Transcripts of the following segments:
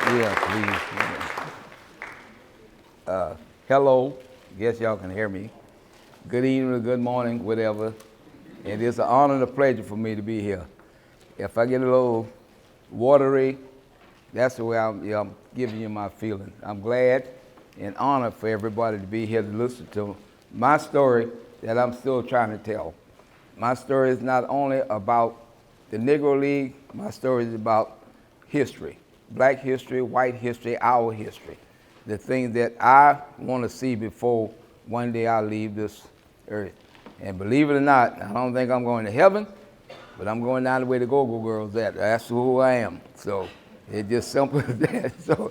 Yeah, please. Hello. Guess y'all can hear me. Good evening or good morning, whatever. And it's an honor and a pleasure for me to be here. If I get a little watery, that's the way I'm giving you my feeling. I'm glad and honored for everybody to be here to listen to my story that I'm still trying to tell. My story is not only about the Negro League, my story is about history, black history, white history, our history, the things that I want to see before one day I leave this earth. And believe it or not, I don't think I'm going to heaven, but I'm going down the way the go-go girls at. That's who I am. So it's just simple as that. So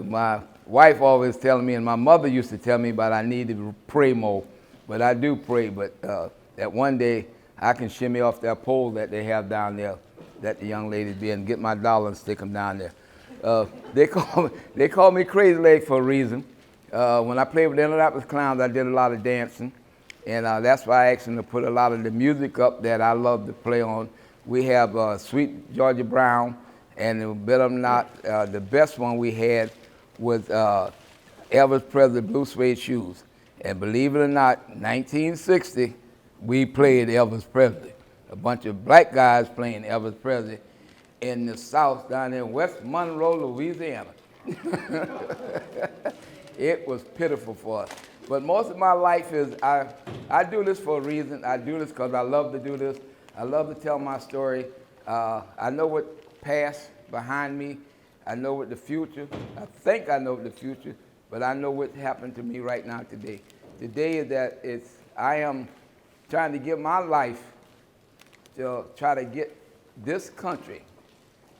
my wife always telling me, and my mother used to tell me about I need to pray more. But I do pray, but that one day I can shimmy off that pole that they have down there that the young ladies be and get my dollar and stick them down there. They call me Crazy Leg for a reason. When I played with the Indianapolis Clowns, I did a lot of dancing. And that's why I asked them to put a lot of the music up that I love to play on. We have Sweet Georgia Brown, and believe it or not, the best one we had was Elvis Presley Blue Suede Shoes. And believe it or not, 1960, we played Elvis Presley. A bunch of black guys playing Elvis Presley in the South down in West Monroe, Louisiana. It was pitiful for us. But most of my life is, I do this for a reason. I do this because I love to do this. I love to tell my story. I know what passed behind me. I know what the future, I think I know the future, but I know what happened to me right now today. Today is that I am trying to give my life to try to get this country,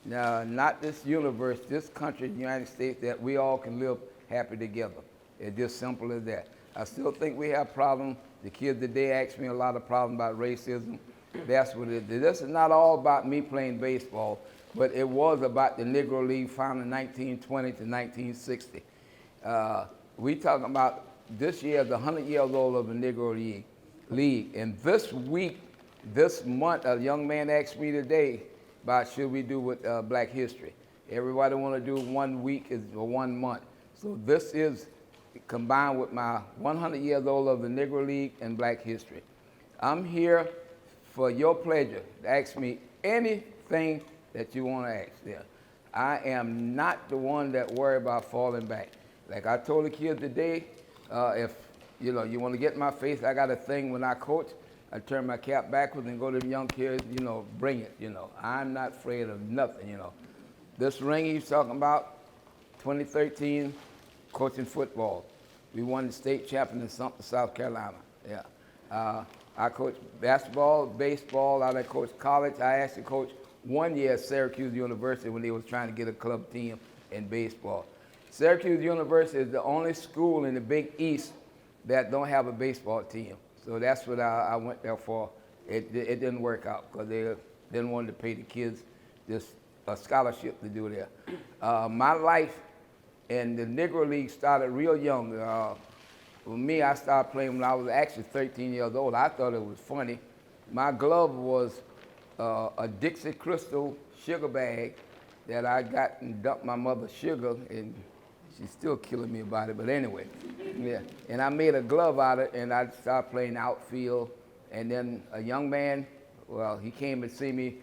now not this universe, this country, the United States, that we all can live happy together. It's just simple as that. I still think we have problems. The kids today ask me a lot of problems about racism. That's what it is. This is not all about me playing baseball, but it was about the Negro League founded in 1920 to 1960. We talking about this year, the 100 years old of the Negro League. And this week, this month, a young man asked me today about should we do with Black History. Everybody want to do 1 week or 1 month. So this is combined with my 100 years old of the Negro League and Black History. I'm here for your pleasure to ask me anything that you want to ask there. I am not the one that worry about falling back. Like I told the kids today, if you want to get in my face, I got a thing when I coach, I turn my cap backwards and go to the young kids, bring it, I'm not afraid of nothing, This ring he's talking about, 2013, coaching football. We won the state champion in Sumter, South Carolina. Yeah. I coached basketball, baseball. I coached college. I actually coached 1 year at Syracuse University when they was trying to get a club team in baseball. Syracuse University is the only school in the Big East that don't have a baseball team. So that's what I went there for. It didn't work out because they didn't want to pay the kids just a scholarship to do there. My life in the Negro League started real young. For me, I started playing when I was actually 13 years old. I thought it was funny. My glove was a Dixie Crystal sugar bag that I got and dumped my mother's sugar, and she's still killing me about it, but anyway. Yeah. And I made a glove out of it, and I started playing outfield. And then a young man, he came and see me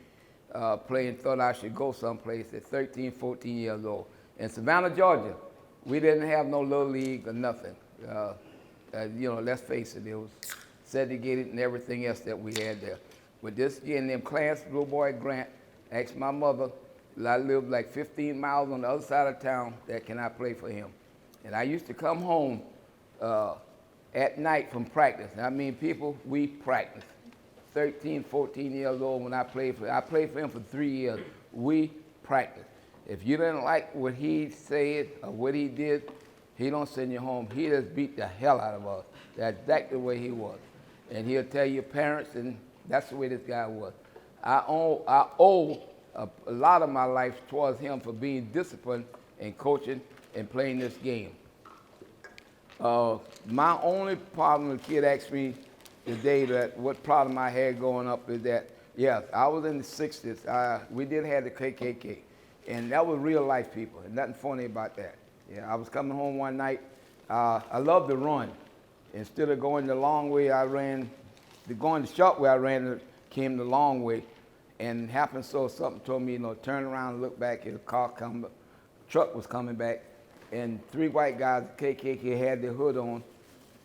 playing, thought I should go someplace at 13, 14 years old. In Savannah, Georgia, we didn't have no little league or nothing. Let's face it, it was segregated and everything else that we had there. But this year, named Clarence Blue Boy Grant asked my mother, I lived like 15 miles on the other side of town, that can I play for him? And I used to come home at night from practice. I mean, people, we practice. 13, 14 years old when I played for him for 3 years. We practiced. If you didn't like what he said or what he did, he don't send you home. He just beat the hell out of us. That's exactly the way he was. And he'll tell your parents, and that's the way this guy was. I owe a lot of my life towards him for being disciplined and coaching and playing this game. My only problem, the kid asked me today that what problem I had growing up is that, yes, I was in the 60s. We did have the KKK. And that was real life people, and nothing funny about that. Yeah, I was coming home one night. I love to run. Instead of going the long way, I ran. Going the short way, I ran. Came the long way, and happened so something told me, turn around and look back. And truck was coming back, and 3 white guys, KKK, had their hood on,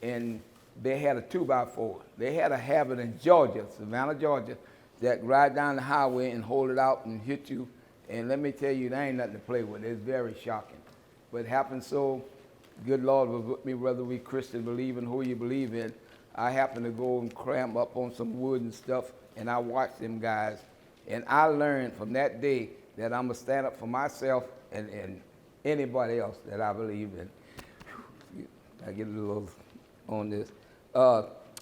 and they had a 2x4. They had a habit in Georgia, Savannah, Georgia, that ride down the highway and hold it out and hit you. And let me tell you, there ain't nothing to play with. It's very shocking. But it happened so, good Lord was with me, whether we Christian believe in who you believe in. I happened to go and cram up on some wood and stuff, and I watched them guys. And I learned from that day that I'm going to stand up for myself and anybody else that I believe in. I get a little on this.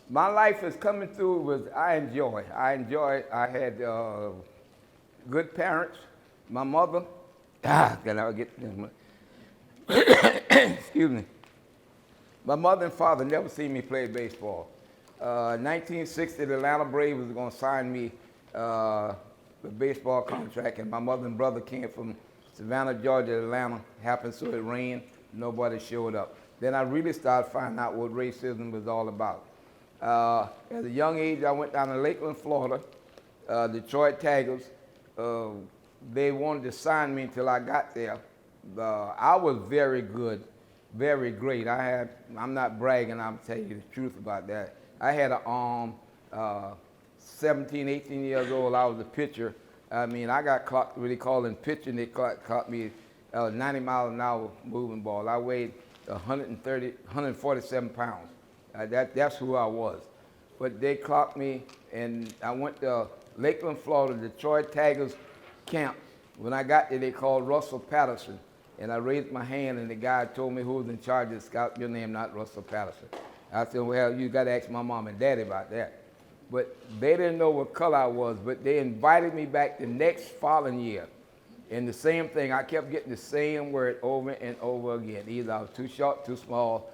My life is coming through I enjoy. I had good parents. My mother, can I get excuse me. My mother and father never seen me play baseball. 1960, the Atlanta Braves was going to sign me the baseball contract, and my mother and brother came from Savannah, Georgia, Atlanta. Happened so it rained, nobody showed up. Then I really started finding out what racism was all about. At a young age, I went down to Lakeland, Florida, Detroit Tigers. They wanted to sign me until I got there. I was very good, very great. I'm not bragging, I'm telling you the truth about that. I had an arm, 17, 18 years old, I was a pitcher. I mean, I got clocked, really calling pitching, they caught me 90 miles an hour moving ball. I weighed 147 pounds. That's who I was. But they clocked me, and I went to Lakeland, Florida, Detroit Tigers camp. When I got there, they called Russell Patterson. And I raised my hand, and the guy told me who was in charge of the scout, your name not Russell Patterson. I said, well, you got to ask my mom and daddy about that. But they didn't know what color I was, but they invited me back the next following year. And the same thing, I kept getting the same word over and over again. Either I was too short, too small,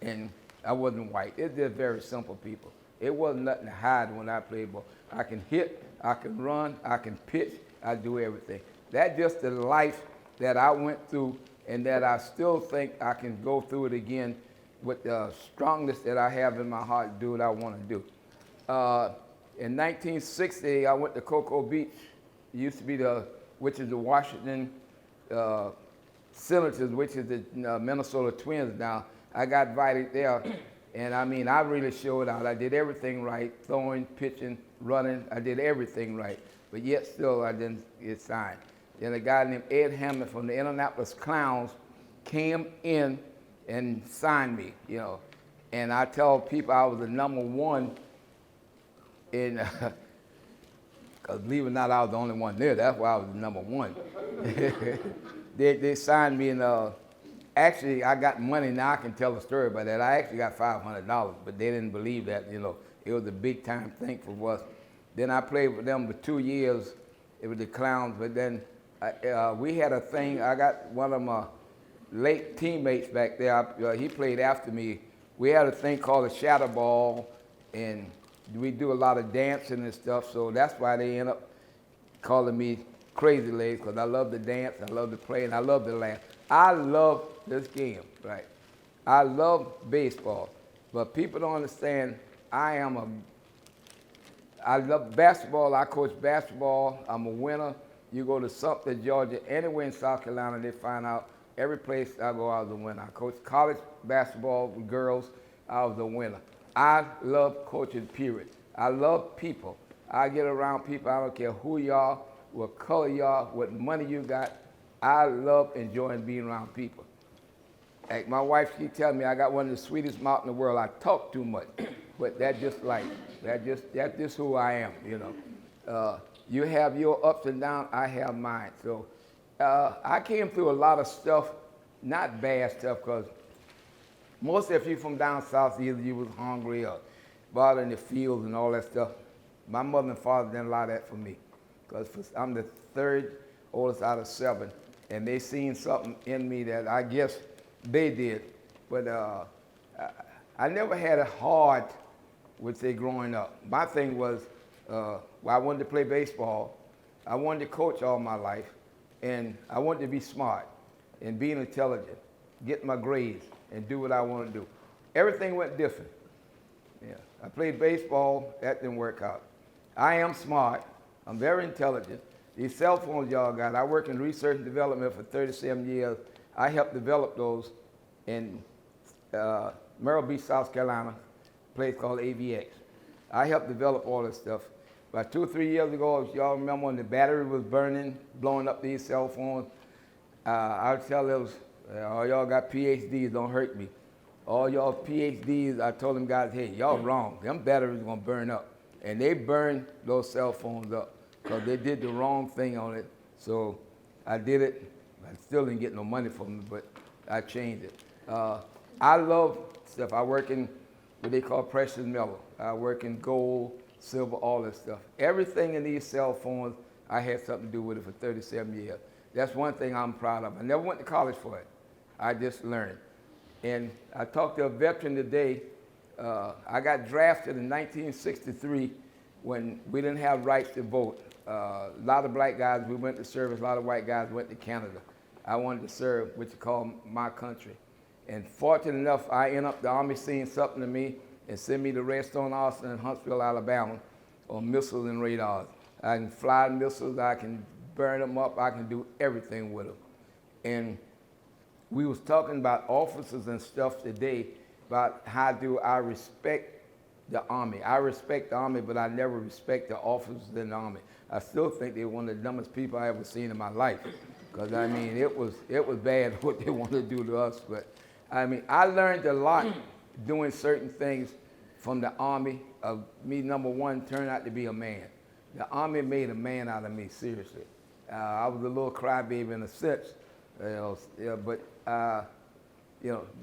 and I wasn't white. It's just very simple people. It wasn't nothing to hide when I played ball. I can hit, I can run, I can pitch, I do everything. That's just the life that I went through, and that I still think I can go through it again with the strongness that I have in my heart to do what I want to do. In 1960, I went to Cocoa Beach. It used to be which is the Washington Senators, which is the Minnesota Twins now. I got invited there, and I mean, I really showed out. I did everything right, throwing, pitching, running. I did everything right, but yet still I didn't get signed. Then a guy named Ed Hammond from the Indianapolis Clowns came in and signed me, And I tell people I was the #1 in, because believe it or not, I was the only one there. That's why I was the #1. They signed me, and actually I got money. Now I can tell a story about that. I actually got $500, but they didn't believe that, It was a big time thing for us. Then I played with them for 2 years. It was the Clowns, but then we had a thing. I got one of my late teammates back there. He played after me. We had a thing called a shadow ball, and we do a lot of dancing and stuff. So that's why they end up calling me Crazy Legs, because I love to dance, I love to play, and I love to laugh. I love this game, right? I love baseball, but people don't understand. I love basketball. I coach basketball. I'm a winner. You go to Sumter, Georgia, anywhere in South Carolina, they find out every place I go, I was a winner. I coach college basketball with girls. I was a winner. I love coaching, period. I love people. I get around people. I don't care who you are, what color you are, what money you got. I love enjoying being around people. Like my wife, she tells me I got one of the sweetest mouths in the world. I talk too much, but that's just life. That's just who I am, You have your ups and downs, I have mine. So I came through a lot of stuff, not bad stuff, because most of you from down south, either you was hungry or bothered in the fields and all that stuff. My mother and father didn't allow that for me, because I'm the third oldest out of 7, and they seen something in me that I guess they did. But I never had it hard, would say, growing up. My thing was, I wanted to play baseball. I wanted to coach all my life. And I wanted to be smart and being intelligent, get my grades, and do what I want to do. Everything went different. Yeah. I played baseball, that didn't work out. I am smart, I'm very intelligent. These cell phones y'all got, I worked in research and development for 37 years. I helped develop those in Merrill Beach, South Carolina, a place called AVX. I helped develop all this stuff. About 2 or 3 years ago, if y'all remember when the battery was burning, blowing up these cell phones, I would tell those, all y'all got PhDs, don't hurt me. All y'all PhDs, I told them guys, hey, y'all wrong. Them batteries are gonna burn up. And they burned those cell phones up because they did the wrong thing on it. So I did it. I still didn't get no money from them, but I changed it. I love stuff. I work in what they call precious metal. I work in gold, silver, all that stuff. Everything in these cell phones, I had something to do with it for 37 years. That's one thing I'm proud of. I never went to college for it. I just learned. And I talked to a veteran today. I got drafted in 1963 when we didn't have rights to vote. A lot of black guys, we went to service. A lot of white guys went to Canada. I wanted to serve what you call my country. And fortunate enough, I ended up the Army seeing something to me and sent me to Redstone Arsenal in Huntsville, Alabama, on missiles and radars. I can fly missiles, I can burn them up, I can do everything with them. And we was talking about officers and stuff today about how do I respect the Army. I respect the Army, but I never respect the officers in the Army. I still think they're one of the dumbest people I ever seen in my life. Because I mean, it was bad what they wanted to do to us. But I mean, I learned a lot doing certain things from the Army. Of me, number one, turned out to be a man. The Army made a man out of me, seriously. I was a little crybaby in a sense, but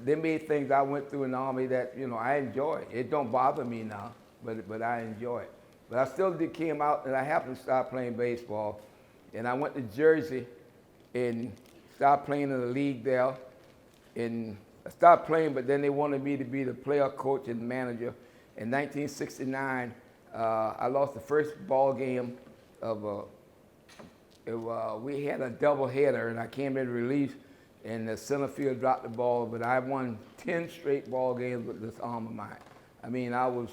they made things I went through in the Army that, I enjoy. It don't bother me now, but I enjoy it. But I still came out and I happened to start playing baseball. And I went to Jersey and started playing in the league there. And I started playing, but then they wanted me to be the player, coach, and manager. In 1969, I lost the first ball game of we had a doubleheader, and I came in relief, and the center field dropped the ball, but I won 10 straight ball games with this arm of mine. I mean, I was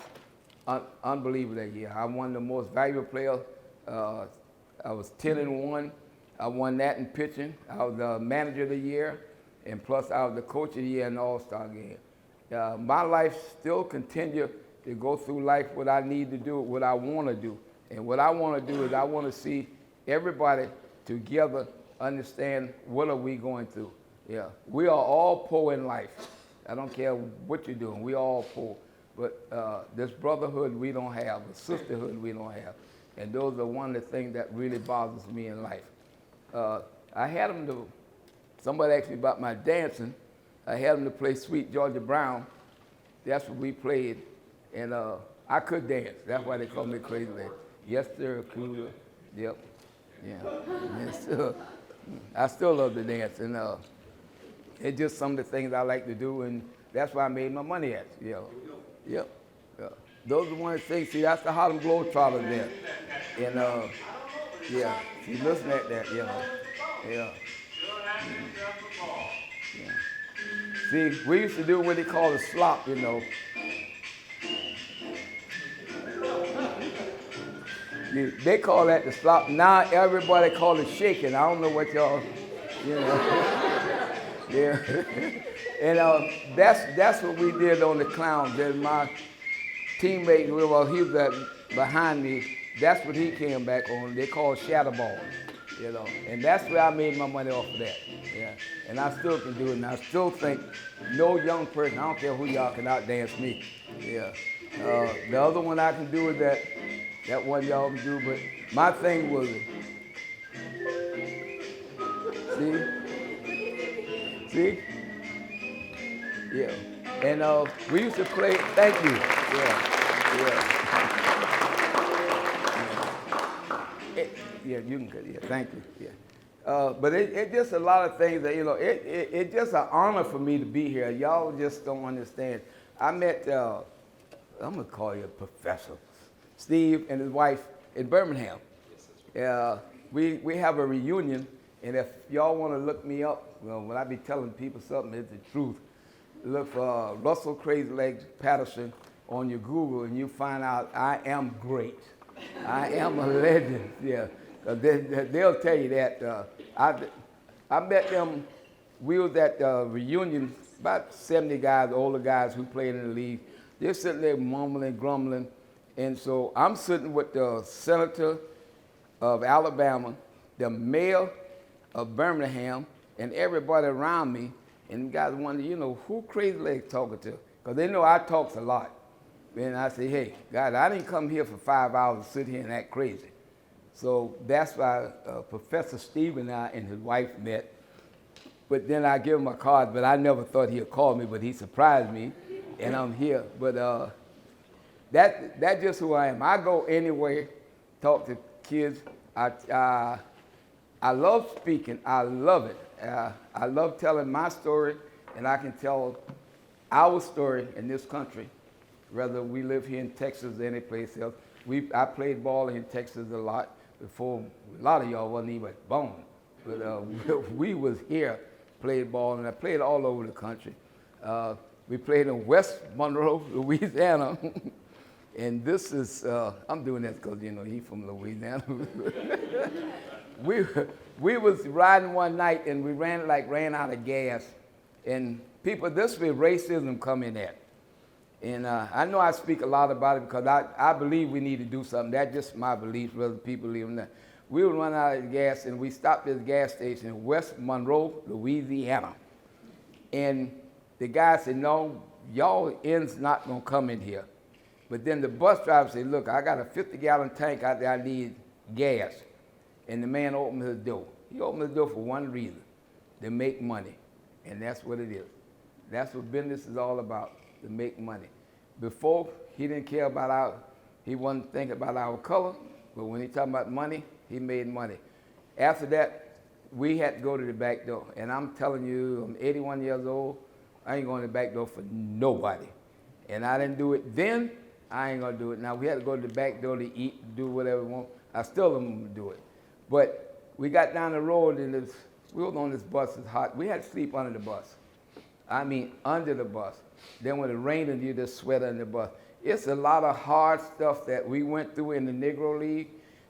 unbelievable that year. I won the most valuable player. I was 10-1. I won that in pitching. I was the manager of the year, and plus I was the coach of the year in the All-Star game. My life still continues to go through life what I need to do, what I want to do. And what I want to do is I want to see everybody together understand what are we going through. Yeah, we are all poor in life. I don't care what you're doing, we all poor. But this brotherhood we don't have, a sisterhood we don't have. And those are one of the things that really bothers me in life. I had them to, somebody asked me about my dancing. I had them to play Sweet Georgia Brown. That's what we played. And I could dance. That's why they call me Crazy Legs. Yes, sir, cool. Yep. Yeah. And I still love to dance. And it's just some of the things I like to do. And that's why I made my money at. Yep. Yeah. Those are one of the things. See, that's the Harlem Globetrotters there. And yeah, see, listen at that, Yeah. Yeah. See, we used to do what they call a slop, They call that the slop. Now everybody call it shaking. I don't know what y'all, Yeah. And that's what we did on the clown. Then my teammate, well, he was behind me. That's what he came back on. They call shadowball, And that's where I made my money off of that. Yeah. And I still can do it. And I still think no young person, I don't care who y'all can outdance me. Yeah. The other one I can do is that one y'all can do, but my thing was, see? Yeah. And we used to play, thank you. Yeah. Yeah, you can, thank you. Yeah. But it's just a lot of things that, it's just an honor for me to be here. Y'all just don't understand. I met, I'm going to call you a professor, Steve and his wife in Birmingham. We have a reunion, And if y'all want to look me up, well, when I be telling people something, it's the truth. Look for Russell Crazy Legs Patterson on your Google, and you find out I am great. I am a legend, yeah. They'll tell you that. I met them, we was at the reunion, about 70 guys, older guys who played in the league. They're sitting there mumbling, grumbling. And so I'm sitting with the senator of Alabama, the mayor of Birmingham, and everybody around me. And the guys wonder, who Crazy Legs talking to? Because they know I talks a lot. And I say, hey, God, I didn't come here for 5 hours to sit here and act crazy. So that's why Professor Steve and I and his wife met. But then I give him a card, but I never thought he'd call me, but he surprised me, and I'm here. But that's just who I am. I go anywhere, talk to kids. I love speaking. I love it. I love telling my story, and I can tell our story in this country, whether we live here in Texas or any place else. I played ball in Texas a lot before a lot of y'all wasn't even born. But we was here, played ball, and I played all over the country. We played in West Monroe, Louisiana. And this is, I'm doing that because, he's from Louisiana. we was riding one night and we ran out of gas. And people, this is where racism come in at. And I know I speak a lot about it because I believe we need to do something. That's just my belief, whether people believe it or not. We would run out of gas and we stopped at this gas station in West Monroe, Louisiana. And the guy said, no, y'all ends not gonna come in here. But then the bus driver said, look, I got a 50-gallon tank out there, I need gas. And the man opened his door. He opened his door for one reason, to make money. And that's what it is. That's what business is all about, to make money. Before, he didn't care about he wasn't thinking about our color, but when he talking about money, he made money. After that, we had to go to the back door. And I'm telling you, I'm 81 years old, I ain't going to the back door for nobody. And I didn't do it then, I ain't gonna do it now. We had to go to the back door to eat, do whatever we want. I still don't want to do it. But we got down the road and we were on this bus, it's hot. We had to sleep under the bus. I mean, under the bus. Then when it rained and you just sweat under the bus. It's a lot of hard stuff that we went through in the Negro League.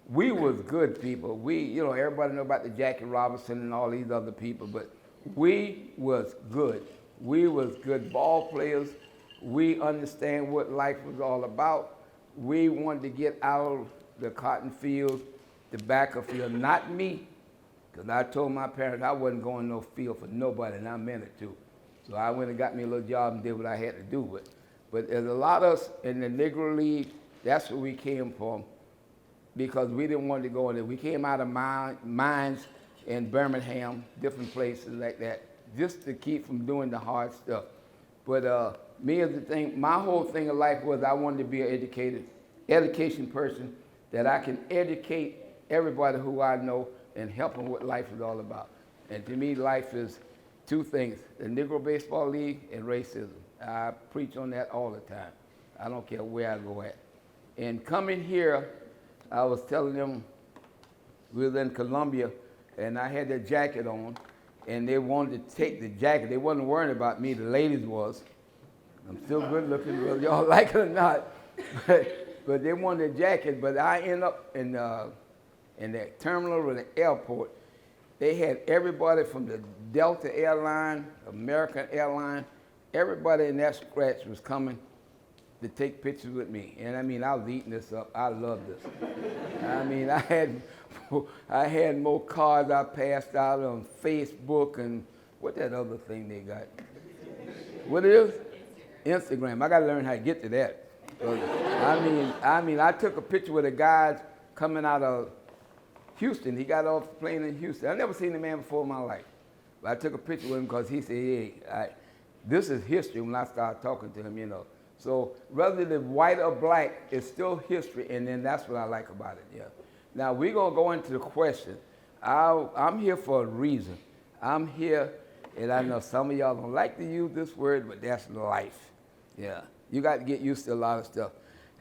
We was good people. Everybody know about the Jackie Robinson and all these other people, but we was good. We was good ball players. We understand what life was all about. We wanted to get out of the cotton fields, tobacco field, not me, because I told my parents I wasn't going no field for nobody, and I meant it too. So I went and got me a little job and did what I had to do with it. But there's a lot of us in the Negro League, that's where we came from, because we didn't want to go in there. We came out of mines in Birmingham, different places like that, just to keep from doing the hard stuff. But me as the thing, my whole thing of life was I wanted to be an education person, that I can educate everybody who I know and help them what life is all about. And to me, life is two things, the Negro Baseball League and racism. I preach on that all the time. I don't care where I go at. And coming here, I was telling them, we was in Columbia, and I had that jacket on, and they wanted to take the jacket. They wasn't worrying about me, the ladies was. I'm still good looking, whether y'all like it or not. But they wanted a jacket, but I ended up in the terminal or the airport. They had everybody from the Delta Airline, American Airline, everybody in that scratch was coming to take pictures with me. And I mean, I was eating this up. I love this. I mean, I had more cards I passed out on Facebook and what that other thing they got? What it is? Instagram. I got to learn how to get to that. I took a picture with a guy coming out of Houston. He got off the plane in Houston. I never seen the man before in my life. But I took a picture with him because he said, hey, this is history when I started talking to him, So whether it's white or black, it's still history, and then that's what I like about it, yeah. Now, we're going to go into the question. I'm here for a reason. I'm here, and I know some of y'all don't like to use this word, but that's life, yeah. You got to get used to a lot of stuff.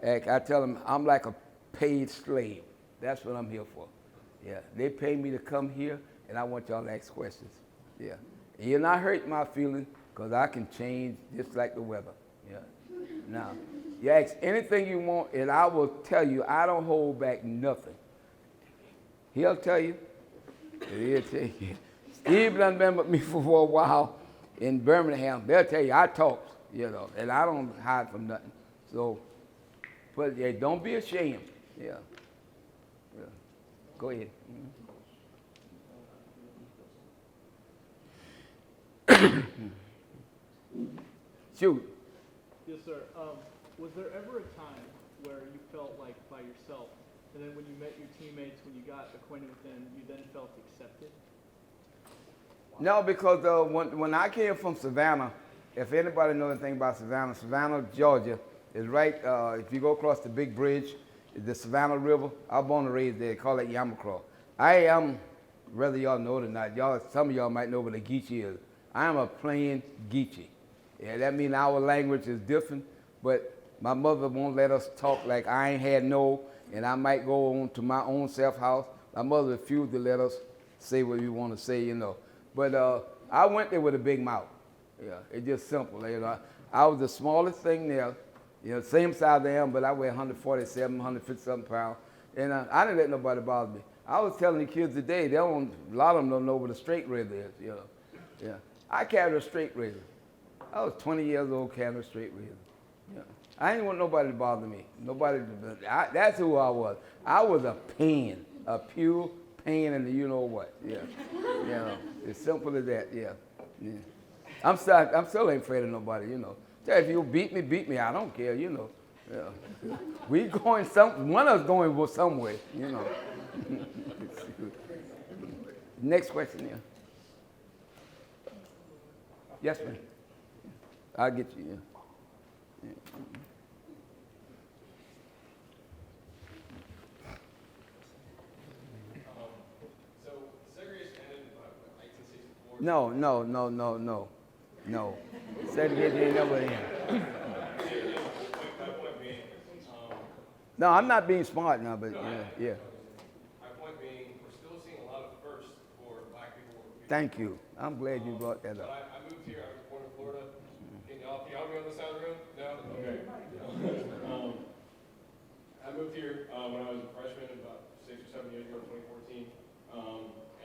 Like I tell them, I'm like a paid slave. That's what I'm here for. Yeah, they pay me to come here and I want y'all to ask questions. Yeah. And you're not hurting my feelings because I can change just like the weather. Yeah. Now, you ask anything you want, and I will tell you, I don't hold back nothing. He'll tell you. He'll tell you. Steve done been with me for a while in Birmingham. They'll tell you I talk, and I don't hide from nothing. So, but yeah, don't be ashamed. Yeah. Yeah. Go ahead. Shoot. Yes, sir. Was there ever a time where you felt like by yourself, and then when you met your teammates, when you got acquainted with them, you then felt accepted? No, because when I came from Savannah, if anybody knows anything about Savannah, Savannah, Georgia, is right, if you go across the big bridge, the Savannah River, I was born and raised there, they call it Yamacraw. I am, whether y'all know it or not, some of y'all might know what a Geechee is. I am a plain Geechee. Yeah, that means our language is different, but my mother won't let us talk like I ain't had no, and I might go on to my own self-house. My mother refused to let us say what we want to say, But I went there with a big mouth. Yeah, it's just simple. I was the smallest thing there, same size I am, but I weigh 147, 157 pounds. And I didn't let nobody bother me. I was telling the kids today, a lot of them don't know what a straight razor is. Yeah. I carried a straight razor. I was 20 years old carrying a straight razor. Yeah. I didn't want nobody to bother me. That's who I was. I was a pain, a pure pain in the you-know-what. Yeah. It's simple as that, yeah. I'm still ain't afraid of nobody, If you beat me, I don't care, Yeah. We going one of us going somewhere, Next question, yeah. Yes, ma'am. I'll get you, yeah. So segregation ended in 1964. No. Segregation ain't never in. My point being, No, I'm not being smart now, but yeah. my point being, we're still seeing a lot of firsts for black people. Thank you. I'm glad you brought that But up. I moved here. I was born in Florida. Can y'all be on the side of the room? No? Okay. I moved here when I was a freshman about 6 or 7 years ago, 2014.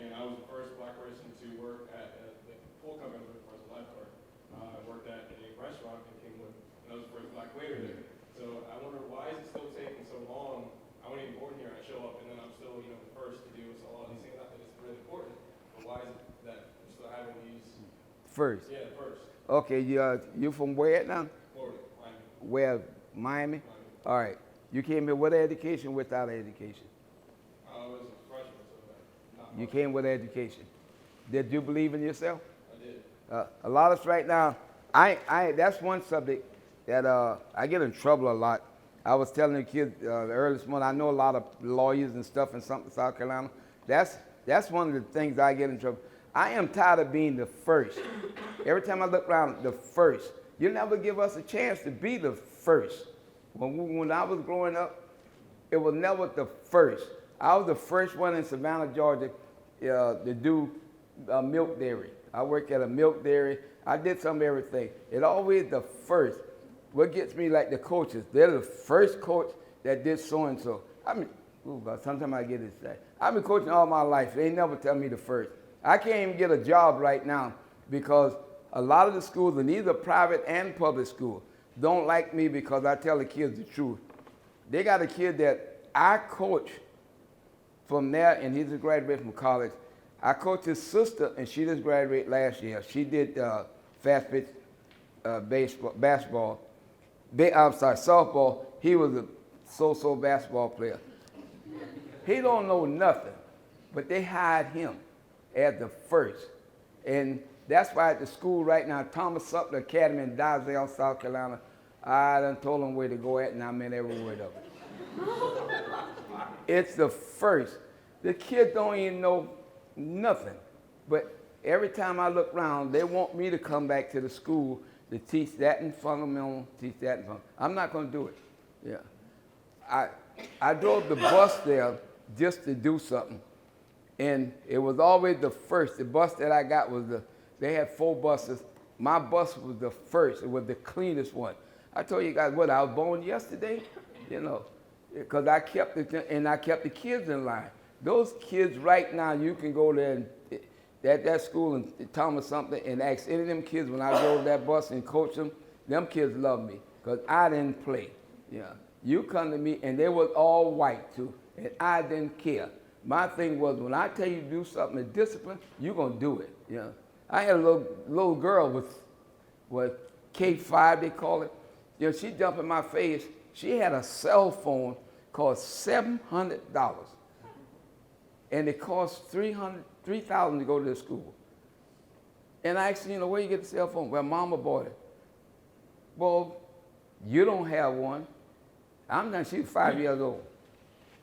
And I was the first black person to work at the pool company. I was the first lifeguard. I worked at a restaurant in Kingwood, and I was the first black waiter there. So I wonder, why is it still taking so long? I wasn't even born here. I show up, and then I'm still, the first to do so all these things. Not that it's really important, but why is it that we're still having these? First. Yeah, first. Okay, you from where now? Florida, Miami. Where? Miami? All right. You came here with education, without education? I was a freshman, so not You much. came with education. Did you believe in yourself? I did. A lot of us right now, that's one subject that I get in trouble a lot. I was telling the kids earlier this morning, I know a lot of lawyers and stuff in South Carolina. That's one of the things I get in trouble. I am tired of being the first. Every time I look around, the first. You never give us a chance to be the first. When I was growing up, it was never the first. I was the first one in Savannah, Georgia, to do milk dairy. I worked at a milk dairy. I did some of everything. It always the first. What gets me like the coaches, they're the first coach that did so-and-so. Sometimes I get it. I've been coaching all my life. They never tell me the first. I can't even get a job right now because a lot of the schools, and these are private and public schools, don't like me because I tell the kids the truth. They got a kid that I coach from there, and he's a graduate from college. I coached his sister, and she just graduated last year. She did fast pitch basketball. Softball. He was a so-so basketball player. He don't know nothing, but they hired him as the first. And that's why at the school right now, Thomas Sutler Academy in Dazelle, South Carolina, I done told them where to go at, and I meant every word of it. It's the first. The kids don't even know nothing. But every time I look around, they want me to come back to the school to teach that in fundamental, teach that in fundamental. I'm not going to do it. Yeah. I drove the bus there just to do something. And it was always the first. The bus that I got was they had 4 buses. My bus was the first. It was the cleanest one. I told you guys what, I was born yesterday, you know, because I kept I kept the kids in line. Those kids right now, you can go there and that school and tell them something and ask any of them kids when I drove that bus and coach them kids love me because I didn't play. Yeah. You come to me, and they was all white too, and I didn't care. My thing was, when I tell you to do something in discipline, you're going to do it. Yeah. I had a little girl with K5, they call it. You know, she jumped in my face. She had a cell phone cost $700. And it cost $3,000 to go to the school. And I asked her, you know, where you get the cell phone? Well, Mama bought it. Well, you don't have one. I'm not, she was 5 years old.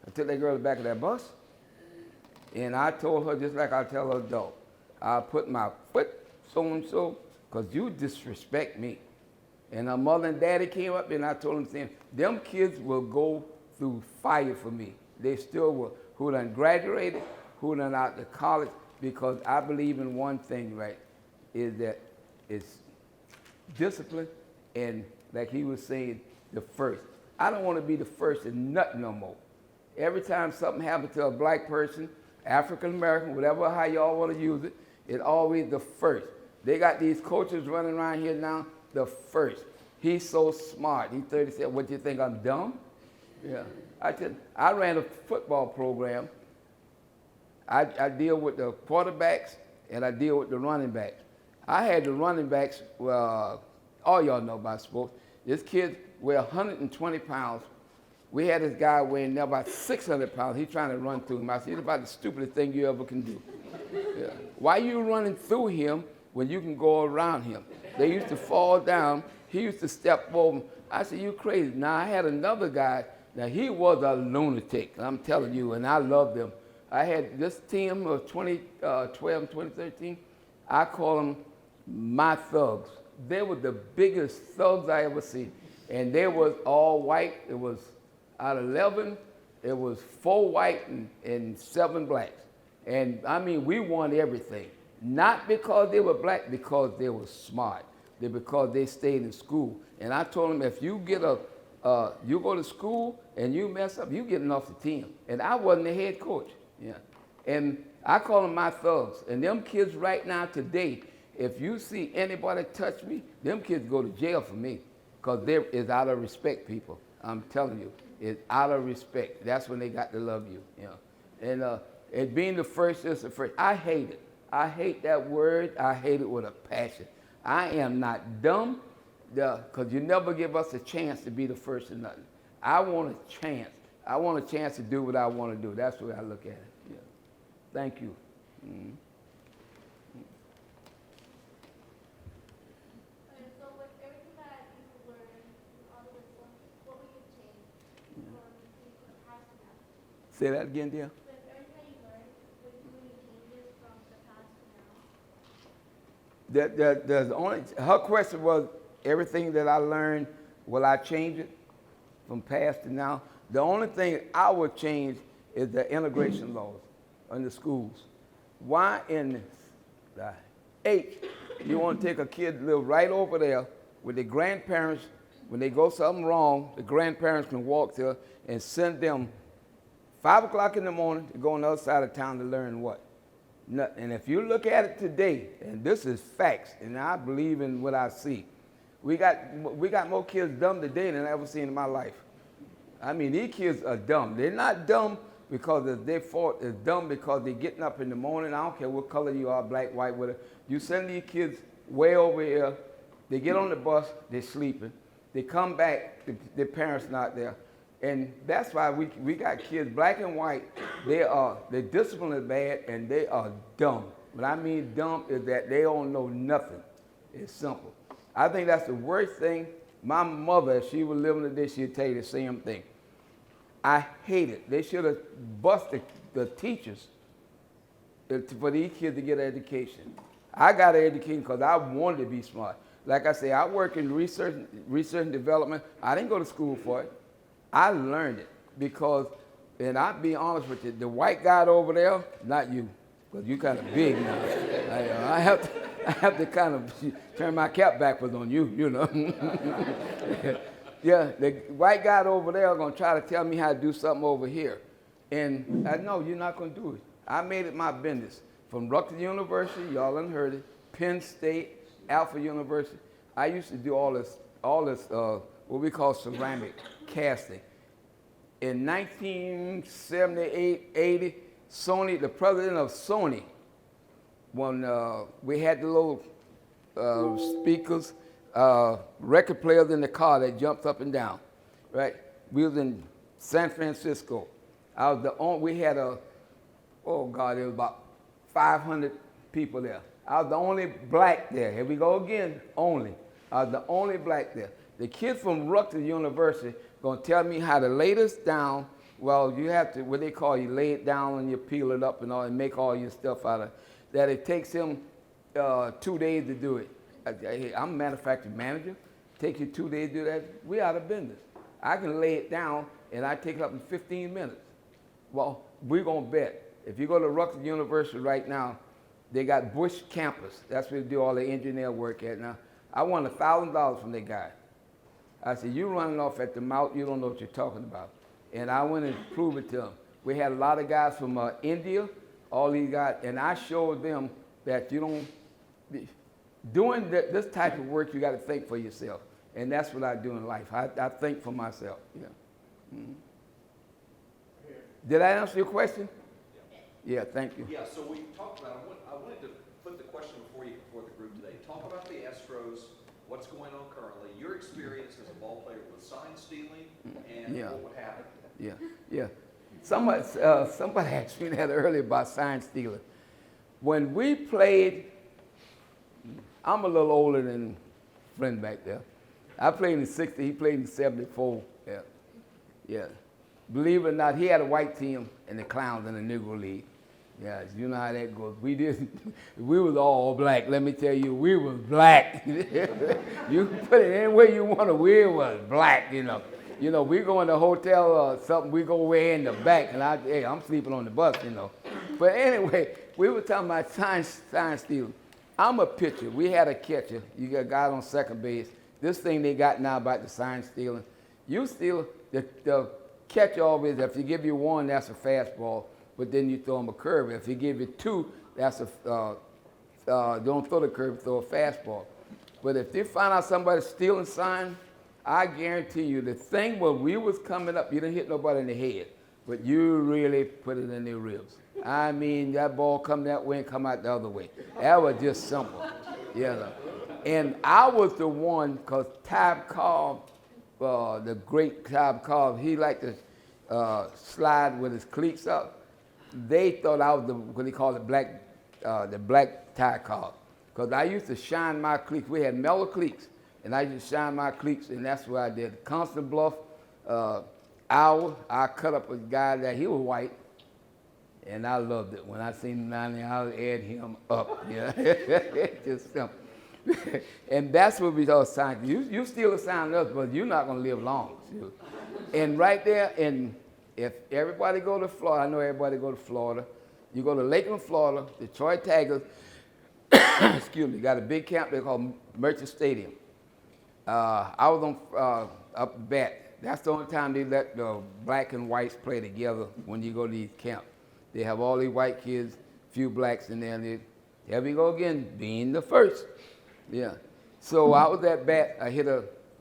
I took that girl to the back of that bus, and I told her just like I tell an adult, I put my foot so-and-so, because you disrespect me. And her mother and daddy came up, and I told them, them kids will go through fire for me. They still will. Who done graduated, who done out to college, because I believe in one thing, right, is that it's discipline and, like he was saying, the first. I don't want to be the first in nothing no more. Every time something happens to a black person, African American, whatever, how y'all want to use it, it's always the first. They got these coaches running around here now, the first. He's so smart. He's 30, said, what, do you think I'm dumb? Yeah. I ran a football program. I deal with the quarterbacks and I deal with the running backs. I had the running backs, well, all y'all know about sports. This kid weighed 120 pounds. We had this guy weighing about 600 pounds. He's trying to run through him. I said, it's about the stupidest thing you ever can do. Yeah. Why are you running through him when you can go around him? They used to fall down. He used to step over. I said, you crazy. Now, I had another guy. Now, he was a lunatic, I'm telling you, and I loved him. I had this team of 2012, 2013. I call them my thugs. They were the biggest thugs I ever seen. And they was all white. It was out of 11, it was 4 white and 7 blacks. And I mean, we won everything. Not because they were black, because they were smart. Because they stayed in school. And I told them, if you get you go to school and you mess up, you getting off the team. And I wasn't the head coach. Yeah. And I call them my thugs. And them kids right now today, if you see anybody touch me, them kids go to jail for me. Because there is out of respect, people. I'm telling you, it's out of respect. That's when they got to love you. You know? And being the first is the first. I hate it. I hate that word. I hate it with a passion. I am not dumb, because you never give us a chance to be the first in nothing. I want a chance. I want a chance to do what I want to do. That's the way I look at it. Yeah. Thank you. Mm-hmm. So with everything that you learned, all the wisdom, what would you change from the past to now? Say that again, dear. With everything that you learned, would you do any changes from the past to now? Her question was, everything that I learned, will I change it from past to now? The only thing I would change is the integration laws in the schools. Why in the H you want to take a kid live right over there with their grandparents? When they go something wrong, the grandparents can walk there and send them 5 o'clock in the morning to go on the other side of town to learn what? Nothing. And if you look at it today, and this is facts, and I believe in what I see, we got more kids dumb today than I ever seen in my life. I mean, these kids are dumb. They're not dumb because it's their fault. It's dumb because they're getting up in the morning. I don't care what color you are, black, white, whatever. You send these kids way over here. They get on the bus. They're sleeping. They come back. Their parents not there. And that's why we got kids, black and white. Their discipline is bad, and they are dumb. What I mean dumb is that they don't know nothing. It's simple. I think that's the worst thing. My mother, if she was living today, she'd tell you the same thing. I hate it. They should have busted the teachers for these kids to get an education. I got an education because I wanted to be smart. Like I say, I work in research and development. I didn't go to school for it. I learned it because And I'll be honest with you, the white guy over there, not you, because you kind of big now. I have to kind of turn my cap backwards on you, you know. Yeah, the white guy over there going to try to tell me how to do something over here. And I know you're not going to do it. I made it my business. From Rutgers University, y'all done heard it, Penn State, Alpha University. I used to do all this what we call ceramic casting. In 1978, 80, Sony, the president of Sony, when we had the little speakers, record players in the car that jumped up and down, right? We was in San Francisco. I was the only, we had there was about 500 people there. I was the only black there. Here we go again, only. I was the only black there. The kids from Rutgers University gonna tell me how to lay this down. Well, you have to, what they call you, lay it down and you peel it up and all, and make all your stuff out of it. That it takes him 2 days to do it. I'm a manufacturing manager. Take you 2 days to do that. We out of business. I can lay it down and I take it up in 15 minutes. Well, we're gonna bet. If you go to Rutgers University right now, they got Bush campus. That's where they do all the engineer work at now. I won $1,000 from that guy. I said, you running off at the mouth, you don't know what you're talking about. And I went and proved it to them. We had a lot of guys from India, all these guys, and I showed them that you don't, doing this type of work, you got to think for yourself. And that's what I do in life. I think for myself. Yeah. Mm-hmm. Did I answer your question? Yeah, thank you. Yeah, so we talked about, I wanted to put the question before you, before the group today. Talk about the Astros, what's going on currently, your experience as a ball player with sign stealing, and what would happen. Yeah. Somebody asked me that earlier about sign stealing. When we played, I'm a little older than friend back there. I played in '60, he played in '74. Yeah. Believe it or not, he had a white team and the Clowns in the Negro League. Yeah, you know how that goes. We was all black. Let me tell you, we was black. You can put it any way you want to. We was black, you know. You know, we go in the hotel or something, we go way in the back, and I'm sleeping on the bus, you know. But anyway, we were talking about sign stealing. I'm a pitcher. We had a catcher. You got guys on second base. This thing they got now about the sign stealing. You steal, the catcher always, if you give you one, that's a fastball, but then you throw them a curve. If you give you two, that's don't throw the curve, throw a fastball. But if they find out somebody's stealing sign, I guarantee you, the thing when we was coming up, you didn't hit nobody in the head, but you really put it in their ribs. I mean, that ball come that way and come out the other way. That was just simple, you know. And I was the one, because Tab Cobb, the great Tab Cobb, he liked to slide with his cleats up. They thought I was what they call the black tie Cobb, because I used to shine my cleats. We had mellow cleats, and I used to shine my cleats, and that's what I did. Constant Bluff, Owl, I cut up a guy that he was white, and I loved it. When I seen him down there, I would add him up. Yeah, just simple. And that's what we all sign. You steal a sign of us, but you're not going to live long. And right there, and if everybody go to Florida, I know everybody go to Florida. You go to Lakeland, Florida, Detroit Tigers, excuse me, got a big camp they call Merchant Stadium. I was on up the bat. That's the only time they let the black and whites play together when you go to these camps. They have all these white kids, few blacks in there, and here we go again, being the first. Yeah. So I was at bat.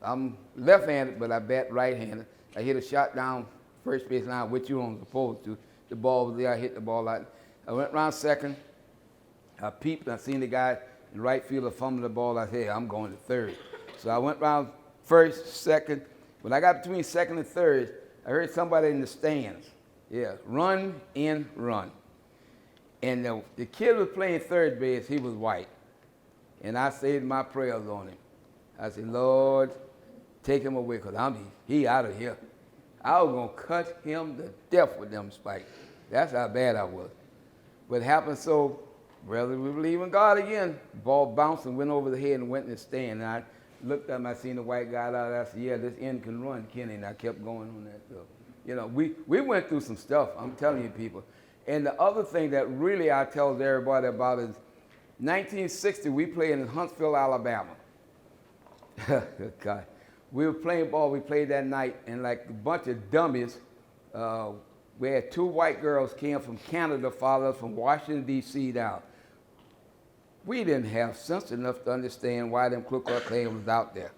I'm left-handed, but I bat right-handed. I hit a shot down first base line, which you weren't supposed to. The ball was there. I hit the ball out. I went around second. I peeped. I seen the guy in right field fumble the ball. I said, hey, I'm going to third. So I went around first, second. When I got between second and third, I heard somebody in the stands. Yeah, run in, run. And the kid was playing third base. He was white. And I said my prayers on him. I said, Lord, take him away, because he out of here. I was going to cut him to death with them spikes. That's how bad I was. But it happened so, brother, we believe in God again. Ball bounced and went over the head and went in the stand. And I looked at him, I seen the white guy out there. I said, yeah, this end can run, Kenny. And I kept going on that stuff. You know, we went through some stuff, I'm telling you people. And the other thing that really I tell everybody about is 1960, we played in Huntsville, Alabama. God. We were playing ball, we played that night, and like a bunch of dummies, we had 2 white girls came from Canada, followed us from Washington, D.C. down. We didn't have sense enough to understand why them Ku Klux Klan was out there.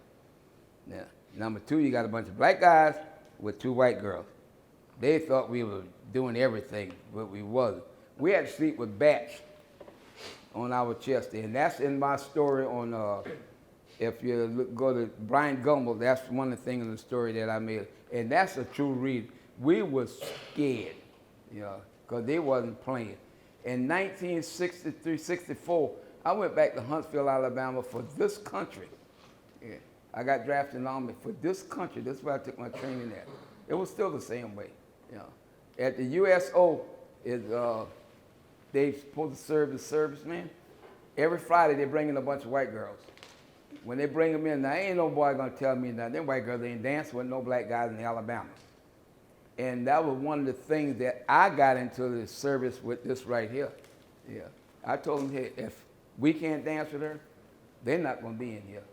Now, number 2, you got a bunch of black guys with 2 white girls. They thought we were doing everything, but we wasn't. We had to sleep with bats on our chest, and that's in my story on, if you go to Brian Gumbel, that's one of the things in the story that I made, and that's a true read. We was scared, you know, because they wasn't playing. In 1963, 64, I went back to Huntsville, Alabama for this country. Yeah. I got drafted in the Army for this country. This is where I took my training at. It was still the same way, you know. At the USO, they supposed to serve as servicemen. Every Friday, they bring in a bunch of white girls. When they bring them in, now ain't no boy gonna tell me that them white girls ain't dancing with no black guys in Alabama. And that was one of the things that I got into the service with this right here. Yeah. I told them, hey, if we can't dance with her, they're not going to be in here.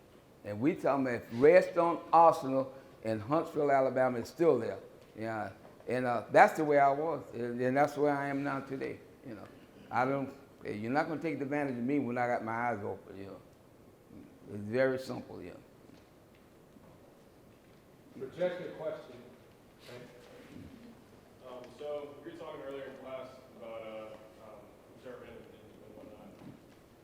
And we tell them if Redstone Arsenal in Huntsville, Alabama is still there. Yeah. And that's the way I was. And that's where I am now today. You know, you're not going to take advantage of me when I got my eyes open, you know. It's very simple, yeah. Project your question. So we were talking earlier in class about serving and whatnot.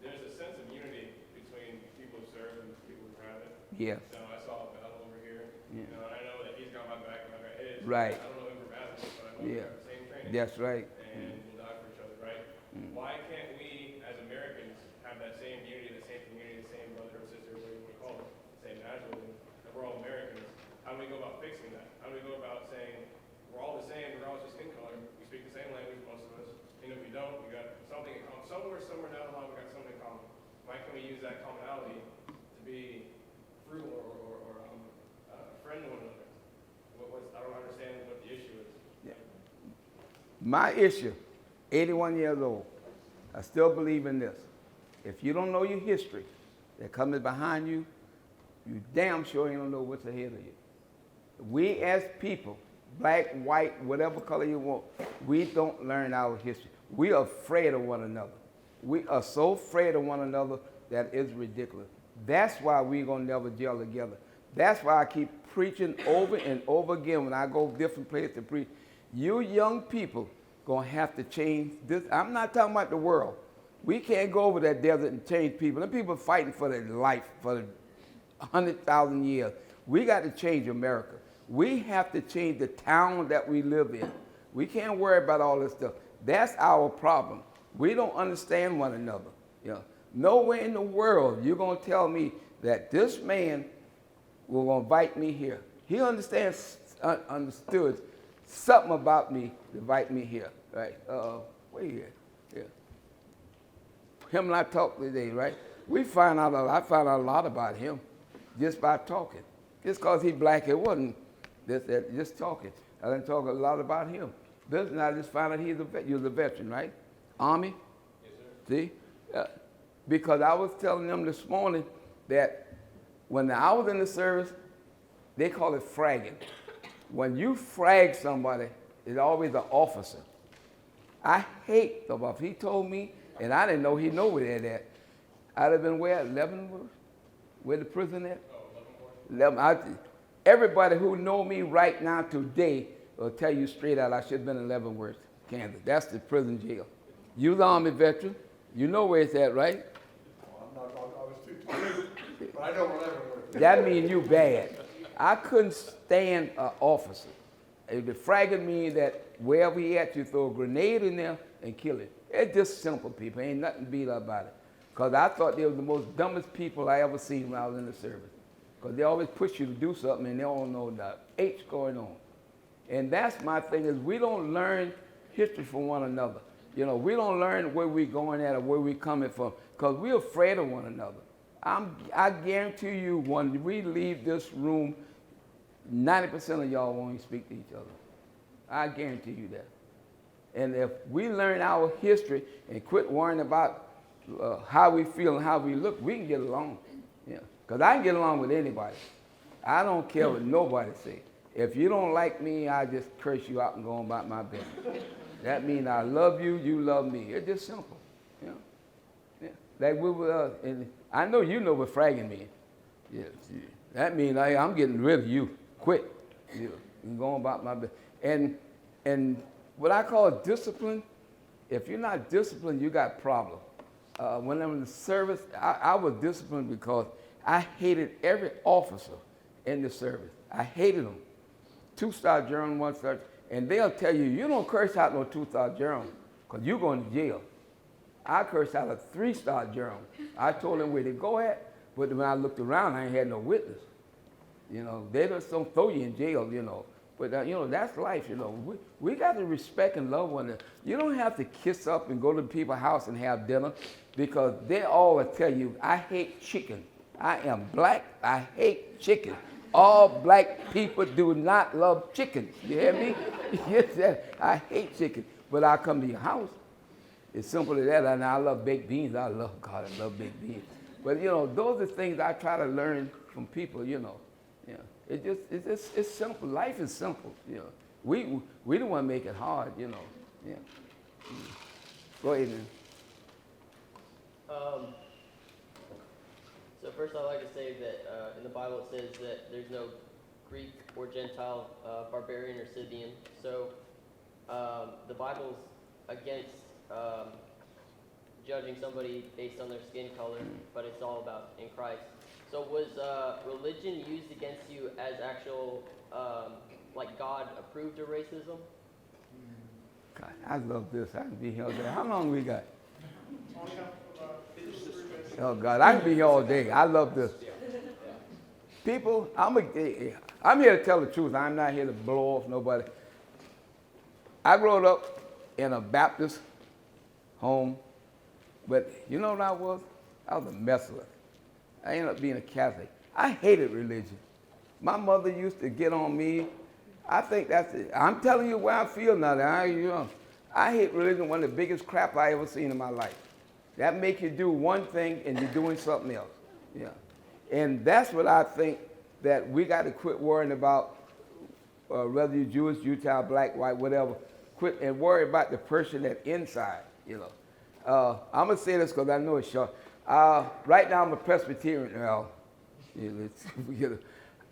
There's a sense of unity between people who serve and people who haven't. Yeah. So I saw Battle over here, Yeah. you know, and I know that he's got my back and my back his. Right. I don't know him from Adam, but I know we Yeah. have the same training. That's right. And we'll die for each other, right? Why can't we, as Americans, have that same unity, the same community, the same brother or sister, whatever you want to call it, the same nationalism, that we're all Americans? How do we go about fixing that? How do we go about saying we're all the same, regardless of skin color? We speak the same language, most of us. And if we don't, we got something in common. Somewhere down the line, we got something in common. Why can't we use that commonality to be fruitful or friend to one another? I don't understand what the issue is. Yeah. My issue, 81 years old, I still believe in this. If you don't know your history that comes behind you, you damn sure you don't know what's ahead of you. We as people, black, white, whatever color you want, we don't learn our history. We are afraid of one another. We are so afraid of one another that it's ridiculous. That's why we're going to never gel together. That's why I keep preaching over and over again when I go different places to preach. You young people going to have to change this. I'm not talking about the world. We can't go over that desert and change people. Them people are fighting for their life for 100,000 years. We got to change America. We have to change the town that we live in. We can't worry about all this stuff. That's our problem. We don't understand one another. You know, nowhere in the world you're going to tell me that this man will invite me here. He understood something about me to invite me here, right? Wait here. Yeah. Him and I talked today, right? I found out a lot about him just by talking. Just because he's black, it wasn't just talking. I didn't talk a lot about him. This, and I just found out he was a veteran, right? Army? Yes, sir. See? Because I was telling them this morning that when I was in the service, they call it fragging. When you frag somebody, it's always an officer. I hate the officer. He told me, and I didn't know he knew where they're at. I'd have been where? Leavenworth? Where the prison at? Leavenworth. Everybody who know me right now today will tell you straight out I should have been in Leavenworth, Kansas. That's the prison jail. You're the Army veteran. You know where it's at, right? I was too tired, but I know where Leavenworth is. That means you bad. I couldn't stand an officer. The fragging means that wherever he at, you throw a grenade in there and kill it. It's just simple, people. Ain't nothing beat up about it. Because I thought they were the most dumbest people I ever seen when I was in the service. Because they always push you to do something and they don't know the H going on. And that's my thing is we don't learn history from one another. You know, we don't learn where we're going at or where we're coming from because we're afraid of one another. I guarantee you when we leave this room, 90% of y'all won't even speak to each other. I guarantee you that. And if we learn our history and quit worrying about how we feel and how we look, we can get along. Yeah. Because I can get along with anybody. I don't care what nobody say. If you don't like me, I just curse you out and go on about my business. That means I love you, you love me. It's just simple. You know? Yeah. Like we were, and I know you know what fragging means. Yeah. That means I'm getting rid of you quick. You know, and go on about my business. And what I call discipline, if you're not disciplined, you got problems. When I'm in the service, I was disciplined because I hated every officer in the service. I hated them. 2-star general, 1-star, and they'll tell you, you don't curse out no 2-star general because you're going to jail. I cursed out a 3-star general. I told them where to go at, but when I looked around, I ain't had no witness. You know, they just don't throw you in jail, you know. But, you know, that's life, you know. We got to respect and love one another. You don't have to kiss up and go to people's house and have dinner because they always tell you, I hate chicken. I am black, I hate chicken. All black people do not love chicken. You hear me? Yes, I hate chicken. But I come to your house. It's simple as that. And I love baked beans. I love baked beans. But, you know, those are things I try to learn from people, you know. Yeah. It's simple. Life is simple, you know. We don't want to make it hard, you know. Yeah. Go ahead, man. So first I'd like to say that in the Bible it says that there's no Greek or Gentile, barbarian or Scythian. So the Bible's against judging somebody based on their skin color, but it's all about in Christ. So was religion used against you as actual, like God approved of racism? God, I love this. I can be here all day. How long we got? Oh, God, I can be here all day. I love this. People, I'm here to tell the truth. I'm not here to blow off nobody. I grew up in a Baptist home, but you know what I was? I was a Methodist. I ended up being a Catholic. I hated religion. My mother used to get on me. I think that's it. I'm telling you where I feel now. I hate religion, one of the biggest crap I ever seen in my life. That makes you do one thing and you're doing something else. Yeah. And that's what I think that we got to quit worrying about, whether you're Jewish, Utah, black, white, whatever. Quit and worry about the person that's inside, you know. I'm going to say this because I know it's short. Right now I'm a Presbyterian. Well,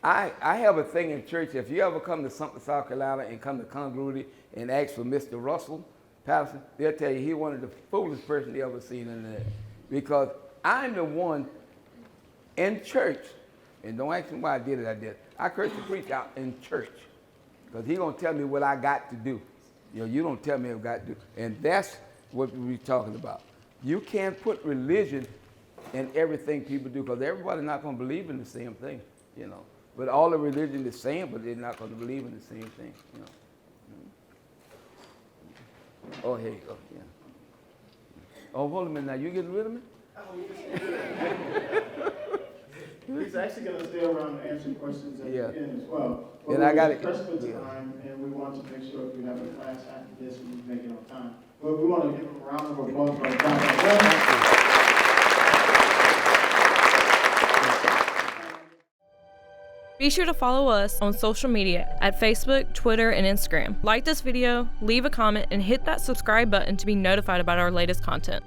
I have a thing in church. If you ever come to Sumter, South Carolina and come to Congruity and ask for Mr. Russell Patterson, they'll tell you he's one of the foolish person they ever seen in there. Because I'm the one in church, and don't ask me why I did it, I cursed the preacher out in church. Because he's going to tell me what I got to do. You know, you don't tell me what I got to do. And that's what we're talking about. You can't put religion in everything people do, because everybody's not going to believe in the same thing, you know. But all the religion is the same, but they're not going to believe in the same thing, you know. Oh, here you go, yeah. Oh, hold a minute now, you getting rid of me? He's actually going to stay around and answer questions at the end as well. But and I got it. Pressed for time, and we want to make sure if we have a class after this, we make it on time. But we want to give him a round of applause for our Be sure to follow us on social media at Facebook, Twitter, and Instagram. Like this video, leave a comment, and hit that subscribe button to be notified about our latest content.